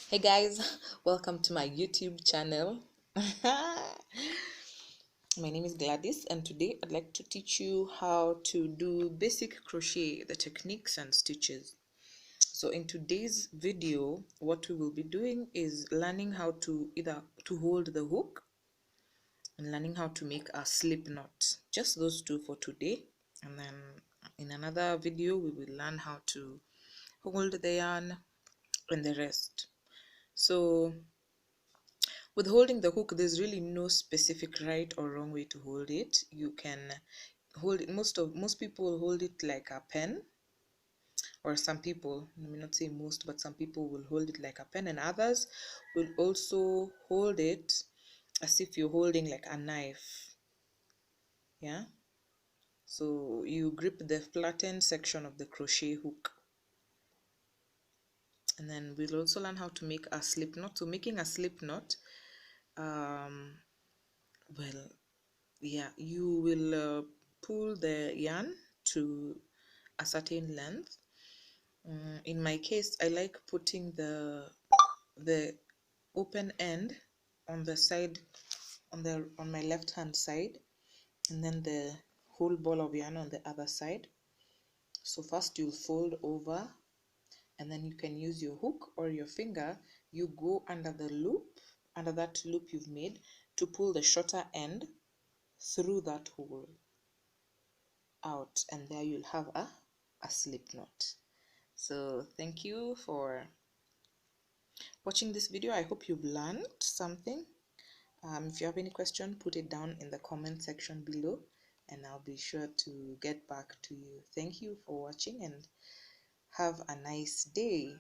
Hey guys, welcome to my YouTube channel. My name is Gladys, and today I'd like to teach you how to do basic crochet, the techniques and stitches. So in today's video, what we will be doing is learning how to either to hold the hook and learning how to make a slip knot. Just those two for today, and then in another video we will learn how to hold the yarn and the rest. So with holding the hook, there's really no specific right or wrong way to hold it. You can hold it, most people hold it like a pen, or some people, let me not say most, but some people will hold it like a pen, and others will also hold it as if you're holding like a knife. Yeah, so you grip the flattened section of the crochet hook, and then we'll also learn how to make a slip knot. So making a slip knot, well, yeah, you will pull the yarn to a certain length. In my case, I like putting the open end on the side, on my left hand side, and then the whole ball of yarn on the other side. So first you'll fold over, and then you can use your hook or your finger. You go under the loop, under that loop you've made, to pull the shorter end through that hole out, and there you'll have a slip knot. So thank you for watching this video. I hope you've learned something. If you have any question, put it down in the comment section below, and I'll be sure to get back to you. Thank you for watching, and have a nice day.